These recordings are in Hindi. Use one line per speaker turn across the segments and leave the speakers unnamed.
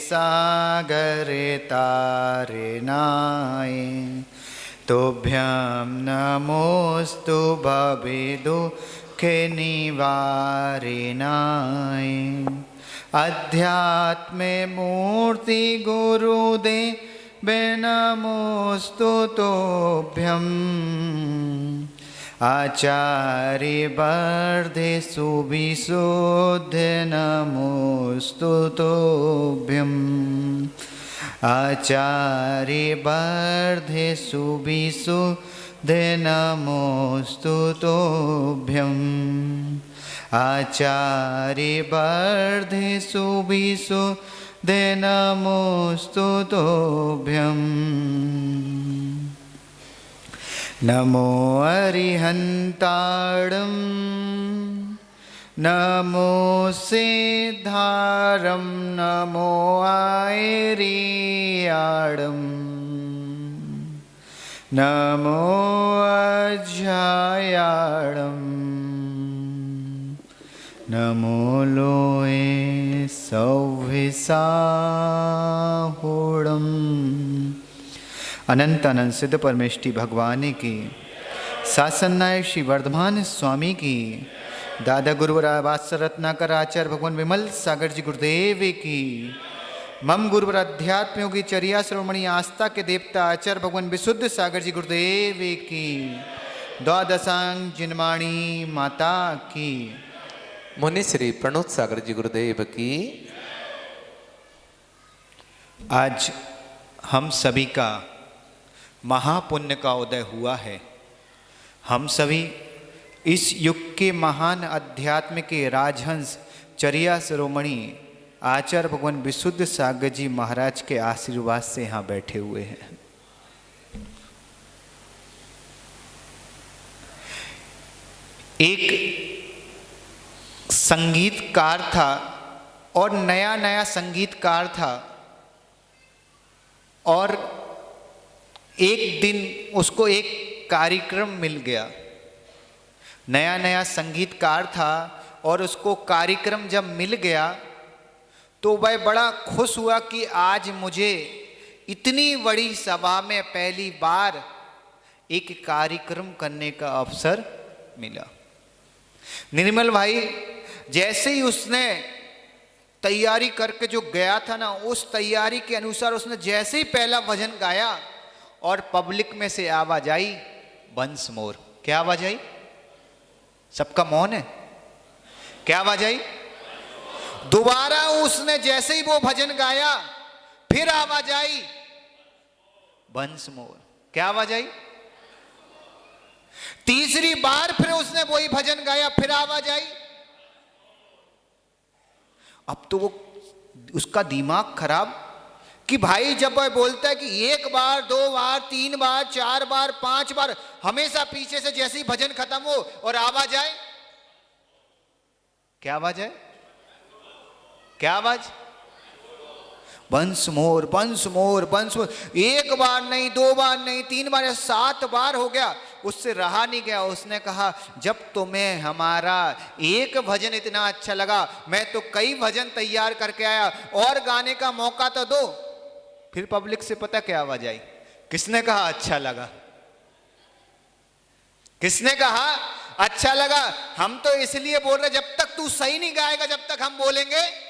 सागरे तारिणाय तुभ्यं नमोस्तु भवे दुःखे निवारिणाय अध्यात्मे मूर्ति गुरुदेव नमोस्तु तोभ्यम् आचार्य वर्धे सुविशुद्ध नमोस्तु तोभ्यम् आचार्य वर्धे सुविशुद्ध नमोस्तु तोभ्यम् आचार्य वर्धे सुविशुद्ध नमोस्तु तोभ्यम् नमो अरिहन्ताणं नमो सिद्धारं नमो आयर्याणं नमो अज्जायाणं नमो लोये सौभिसाहुणम्। अनंत अनंत सिद्ध परमेष्टि भगवान की, शासन नायक श्री वर्धमान स्वामी की, दादा गुरुवरा वात्स रत्नाकर आचार्य भगवान विमल सागर जी गुरुदेव की, मम गुरुवर अध्यात्म योगी चर्या श्रोमणी आस्था के देवता आचार्य भगवान विशुद्ध सागर जी गुरुदेव की, द्वादशांग जिनवाणी माता की,
मुनि श्री प्रणोत सागर जी गुरुदेव की।
आज हम सभी का महापुण्य का उदय हुआ है। हम सभी इस युग के महान अध्यात्म के राजहंस चर्या शिरोमणि आचार्य भगवान विशुद्ध सागर जी महाराज के आशीर्वाद से यहाँ बैठे हुए हैं। एक संगीतकार था और नया नया संगीतकार था, और एक दिन उसको एक कार्यक्रम मिल गया। नया नया संगीतकार था और उसको कार्यक्रम जब मिल गया तो वह बड़ा खुश हुआ कि आज मुझे इतनी बड़ी सभा में पहली बार एक कार्यक्रम करने का अवसर मिला। निर्मल भाई जैसे ही उसने तैयारी करके जो गया था ना, उस तैयारी के अनुसार उसने जैसे ही पहला भजन गाया और पब्लिक में से आवाज आई, वंस मोर। क्या आवाज आई? सबका मौन है। क्या आवाज आई? दोबारा उसने जैसे ही वो भजन गाया फिर आवाज आई, वंस मोर। क्या आवाज आई? तीसरी बार फिर उसने वही भजन गाया, फिर आवाज आई। अब तो वो उसका दिमाग खराब कि भाई जब वह बोलता है कि एक बार, दो बार, तीन बार, चार बार, पांच बार, हमेशा पीछे से जैसे ही भजन खत्म हो और आवाज आए, क्या आवाज है? क्या आवाज? Once more, once more, once more. एक बार नहीं, दो बार नहीं, तीन बार, 7 बार हो गया। उससे रहा नहीं गया। उसने कहा जब तुम्हें हमारा एक भजन इतना अच्छा लगा, मैं तो कई भजन तैयार करके आया, और गाने का मौका तो दो। फिर पब्लिक से पता क्या आवाज आई? किसने कहा अच्छा लगा? किसने कहा अच्छा लगा? हम तो इसलिए बोल रहे, जब तक तू सही नहीं गाएगा जब तक हम बोलेंगे।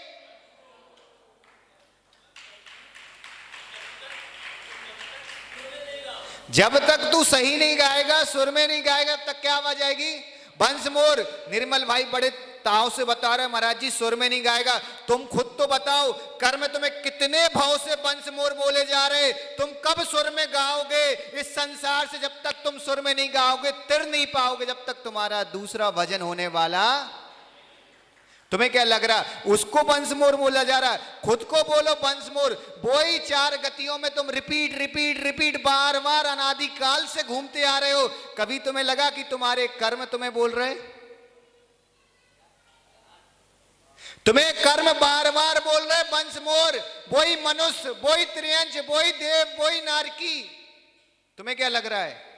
जब तक तू सही नहीं गाएगा, सुर में नहीं गाएगा, तब क्या आवाज आएगी? Once more. निर्मल भाई बड़े ताव से बता रहे, महाराज जी सुर में नहीं गाएगा। तुम खुद तो बताओ, कर में तुम्हें कितने भाव से वंस मोर बोले जा रहे, तुम कब सुर में गाओगे? इस संसार से जब तक तुम सुर में नहीं गाओगे, तिर नहीं पाओगे, जब तक तुम्हारा दूसरा भजन होने वाला। तुम्हें क्या लग रहा उसको वंस मोर बोला जा रहा है? खुद को बोलो वंस मोर। वही 4 गतियों में तुम रिपीट रिपीट रिपीट बार बार अनादिकाल से घूमते आ रहे हो। कभी तुम्हें लगा कि तुम्हारे कर्म तुम्हें बोल रहे? तुम्हें कर्म बार बार बोल रहे वंस मोर। वही मनुष्य, वही त्रियंश, वही देव, वही नारकी। तुम्हें क्या लग रहा है?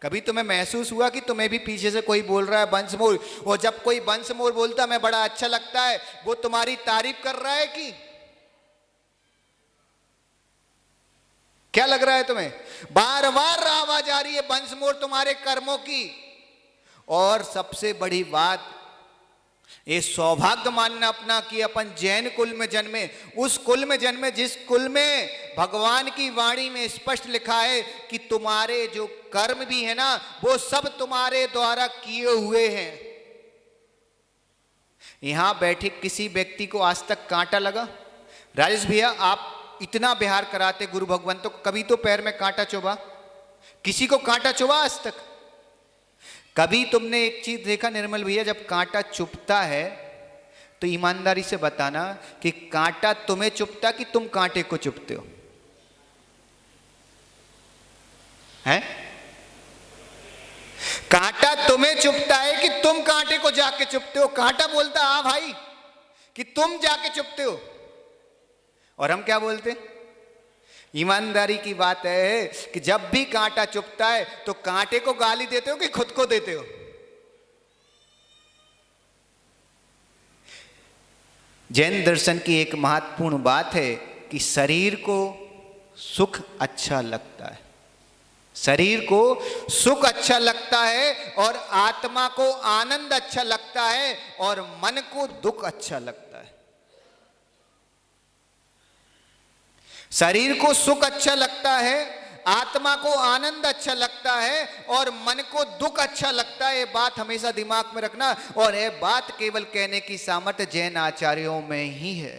कभी तुम्हें महसूस हुआ कि तुम्हें भी पीछे से कोई बोल रहा है वंस मोर? और जब कोई वंस मोर बोलता है, मैं बड़ा अच्छा लगता है, वो तुम्हारी तारीफ कर रहा है कि क्या लग रहा है तुम्हें? बार बार आवाज आ रही है वंश मोर तुम्हारे कर्मों की। और सबसे बड़ी बात, ये सौभाग्य मानना अपना कि अपन जैन कुल में जन्मे, उस कुल में जन्मे जिस कुल में भगवान की वाणी में स्पष्ट लिखा है कि तुम्हारे जो कर्म भी है ना, वो सब तुम्हारे द्वारा किए हुए हैं। यहां बैठे किसी व्यक्ति को आज तक कांटा लगा? राजेश भैया, आप इतना बिहार कराते गुरु भगवान, तो कभी तो पैर में कांटा चुभा? किसी को कांटा चुभा आज तक? कभी तुमने एक चीज देखा निर्मल भैया, जब कांटा चुभता है तो ईमानदारी से बताना कि कांटा तुम्हें चुभता कि तुम कांटे को चुभते हो? हैं? कांटा तुम्हें चुभता है कि तुम कांटे को जाके चुभते हो? कांटा बोलता हाँ भाई कि तुम जाके चुभते हो, और हम क्या बोलते? ईमानदारी की बात है कि जब भी कांटा चुभता है तो कांटे को गाली देते हो कि खुद को देते हो? जैन दर्शन की एक महत्वपूर्ण बात है कि शरीर को सुख अच्छा लगता है, शरीर को सुख अच्छा लगता है, और आत्मा को आनंद अच्छा लगता है, और मन को दुख अच्छा लगता है। शरीर को सुख अच्छा लगता है, आत्मा को आनंद अच्छा लगता है, और मन को दुख अच्छा लगता है। ये बात हमेशा दिमाग में रखना, और ये बात केवल कहने की सामर्थ्य जैन आचार्यों में ही है।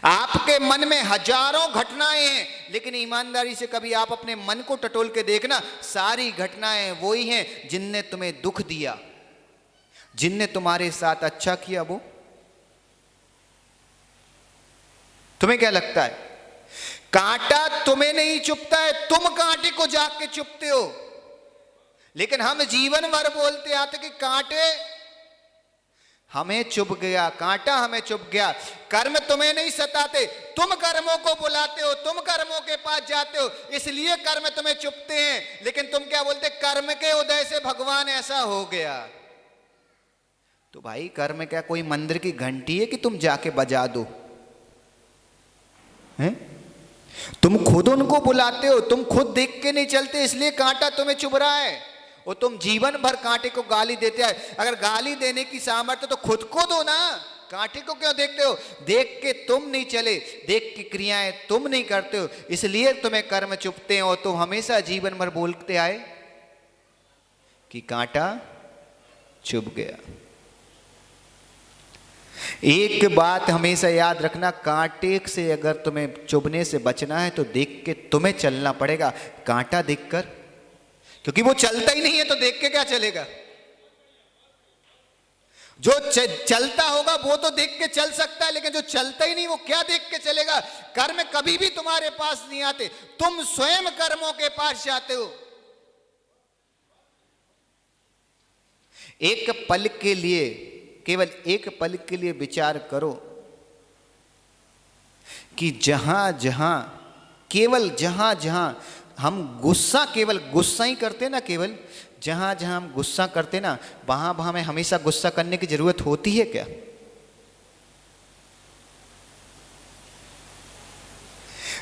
आपके मन में हजारों घटनाएं हैं, लेकिन ईमानदारी से कभी आप अपने मन को टटोल के देखना, सारी घटनाएं वही हैं जिनने तुम्हें दुख दिया, जिनने तुम्हारे साथ अच्छा किया। वो तुम्हें क्या लगता है? कांटा तुम्हें नहीं चुभता है, तुम कांटे को जाके चुभते हो। लेकिन हम जीवन भर बोलते आते कि कांटे हमें चुभ गया, कांटा हमें चुभ गया। कर्म तुम्हें नहीं सताते, तुम कर्मों को बुलाते हो, तुम कर्मों के पास जाते हो, इसलिए कर्म तुम्हें चुभते हैं। लेकिन तुम क्या बोलते? कर्म के उदय से भगवान ऐसा हो गया। तो भाई कर्म क्या कोई मंदिर की घंटी है कि तुम जाके बजा दो? हैं? तुम खुद उनको बुलाते हो, तुम खुद देख के नहीं चलते, इसलिए कांटा तुम्हें चुभ रहा है। और तुम जीवन भर कांटे को गाली देते हैं। अगर गाली देने की सामर्थ्य तो खुद को दो ना, कांटे को क्यों देखते हो? देख के तुम नहीं चले, देख के क्रियाएं तुम नहीं करते हो, इसलिए तुम्हें कर्म चुभते हैं। और तुम हमेशा जीवन भर बोलते आए कि कांटा चुभ गया। एक बात हमेशा याद रखना, कांटे से अगर तुम्हें चुभने से बचना है तो देख के तुम्हें चलना पड़ेगा, कांटा देखकर। क्योंकि वो चलता ही नहीं है तो देख के क्या चलेगा? जो चलता होगा वो तो देख के चल सकता है, लेकिन जो चलता ही नहीं वो क्या देख के चलेगा? कर्म कभी भी तुम्हारे पास नहीं आते, तुम स्वयं कर्मों के पास जाते हो। एक पल के लिए, केवल एक पल के लिए विचार करो कि जहां जहां, केवल जहां जहां हम गुस्सा, केवल गुस्सा ही करते ना, केवल जहां जहां हम गुस्सा करते ना, वहां वहां हमें हमेशा गुस्सा करने की जरूरत होती है क्या?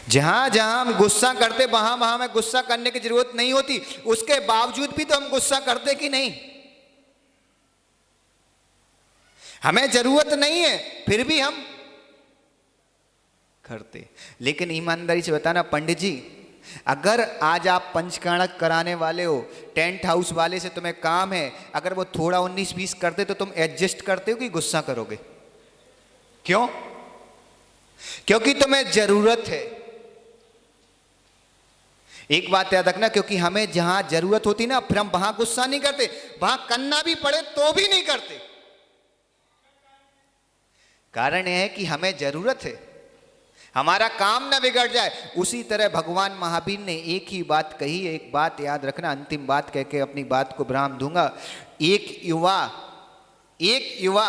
जहां जहां हम गुस्सा करते वहां वहां हमें गुस्सा करने की जरूरत नहीं होती। उसके बावजूद भी तो हम गुस्सा करते कि नहीं? हमें जरूरत नहीं है फिर भी हम करते। लेकिन ईमानदारी से बताना पंडित जी, अगर आज आप पंचकर्णक कराने वाले हो, टेंट हाउस वाले से तुम्हें काम है, अगर वो थोड़ा 19-20 करते तो तुम एडजस्ट करते हो कि गुस्सा करोगे? क्यों? क्योंकि तुम्हें जरूरत है। एक बात याद रखना, क्योंकि हमें जहां जरूरत होती ना, फिर हम वहां गुस्सा नहीं करते, वहां करना भी पड़े तो भी नहीं करते। कारण यह है कि हमें जरूरत है, हमारा काम ना बिगड़ जाए। उसी तरह भगवान महावीर ने एक ही बात कही है। एक बात याद रखना, अंतिम बात कह के अपनी बात को विराम दूंगा। एक युवा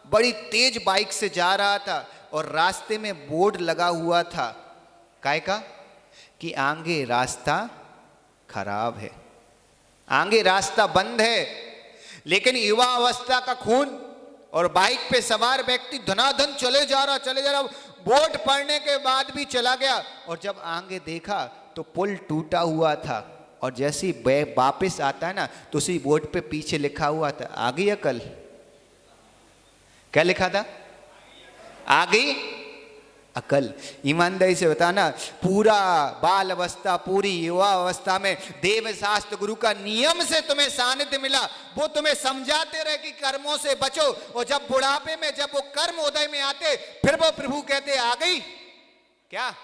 बड़ी तेज बाइक से जा रहा था और रास्ते में बोर्ड लगा हुआ था, काय का? कि आगे रास्ता खराब है, आगे रास्ता बंद है। लेकिन युवा अवस्था का खून और बाइक पे सवार व्यक्ति धनाधन चले जा रहा, बोर्ड पढ़ने के बाद भी चला गया, और जब आगे देखा तो पुल टूटा हुआ था, और जैसे ही वापस आता है ना तो उसी बोर्ड पे पीछे लिखा हुआ था, आ गई अकल। क्या लिखा था? आ गई अकल। ईमानदारी से बताना, पूरा बाल अवस्था, पूरी युवा अवस्था में देव शास्त्र गुरु का नियम से तुम्हें सानिध्य मिला, वो तुम्हें समझाते रहे कि कर्मों से बचो, और जब बुढ़ापे में जब वो कर्म उदय में आते, फिर वो प्रभु कहते आ गई क्या?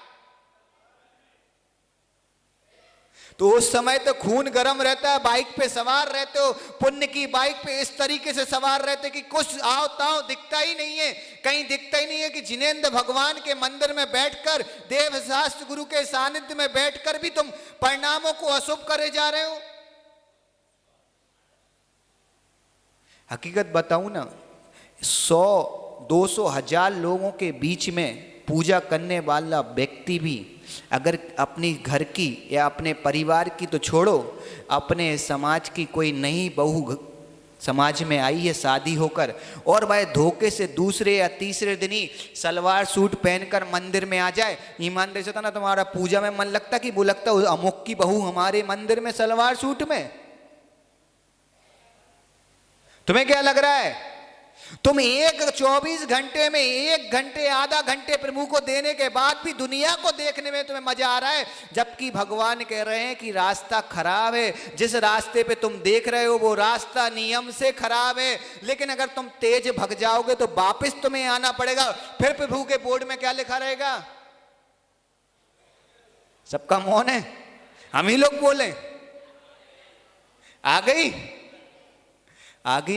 तो उस समय तो खून गर्म रहता है, बाइक पे सवार रहते हो, पुण्य की बाइक पे इस तरीके से सवार रहते कि कुछ आओ ताओ दिखता ही नहीं है, कहीं दिखता ही नहीं है कि जिनेंद्र भगवान के मंदिर में बैठकर, देव शास्त्र गुरु के सानिध्य में बैठकर भी तुम परिणामों को अशुभ करे जा रहे हो। हकीकत बताऊं ना, 100, 200, 1000 लोगों के बीच में पूजा करने वाला व्यक्ति भी अगर अपनी घर की या अपने परिवार की तो छोड़ो, अपने समाज की कोई नई बहू समाज में आई है शादी होकर, और वह धोखे से दूसरे या तीसरे दिन ही सलवार सूट पहनकर मंदिर में आ जाए, ईमानदारी से ना तुम्हारा पूजा में मन लगता कि वो लगता अमुक की बहू हमारे मंदिर में सलवार सूट में? तुम्हें क्या लग रहा है? तुम 24 घंटे में 1 घंटे आधा घंटे प्रभु को देने के बाद भी दुनिया को देखने में तुम्हें मजा आ रहा है, जबकि भगवान कह रहे हैं कि रास्ता खराब है, जिस रास्ते पे तुम देख रहे हो वो रास्ता नियम से खराब है, लेकिन अगर तुम तेज भग जाओगे तो वापस तुम्हें आना पड़ेगा। फिर प्रभु के बोर्ड में क्या लिखा रहेगा? सबका मौन है, हम ही लोग बोले आ गई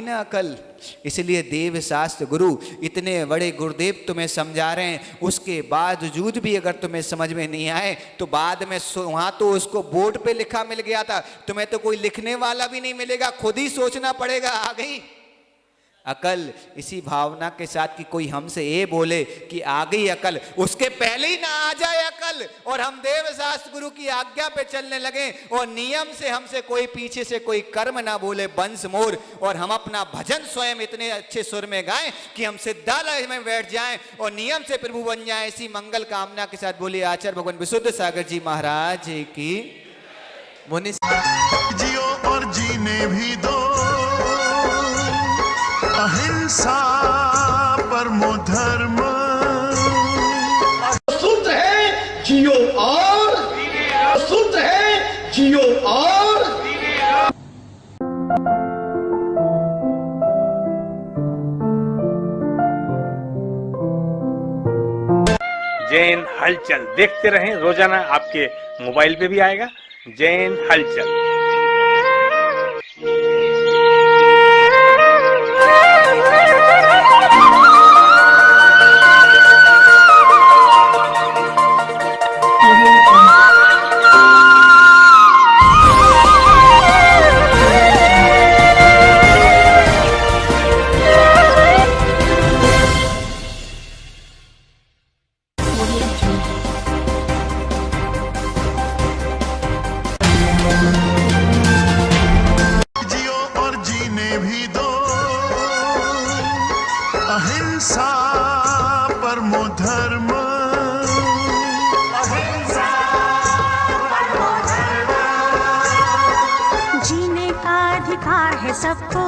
ना अकल। इसलिए देव शास्त्र गुरु इतने बड़े गुरुदेव तुम्हें समझा रहे हैं, उसके बावजूद भी अगर तुम्हें समझ में नहीं आए तो बाद में वहां तो उसको बोर्ड पे लिखा मिल गया था, तुम्हें तो कोई लिखने वाला भी नहीं मिलेगा, खुद ही सोचना पड़ेगा। आ गई अकल। इसी भावना के साथ कि कोई हमसे ये बोले कि आ गई अकल, उसके पहले ही ना आ जाए अकल, और हम देव शास्त्र गुरु की आज्ञा पे चलने लगे, और नियम से हमसे कोई पीछे से कोई कर्म ना बोले बंस मोर, और हम अपना भजन स्वयं इतने अच्छे सुर में गाएं कि हम सिद्धालय में बैठ जाएं और नियम से प्रभु बन जाएं। इसी मंगल कामना के साथ बोलिए आचार्य भगवान विशुद्ध सागर जी महाराज की।
मुनि
जियो और जीने भी दो, अहिंसा परमो धर्म।
सूत्र है जियो और, सूत्र है जियो और।
जैन हलचल देखते रहें, रोजाना आपके मोबाइल पे भी आएगा जैन हलचल।
जियो और जीने भी दो, अहिंसा परमो धर्म।
जीने का अधिकार है सबको।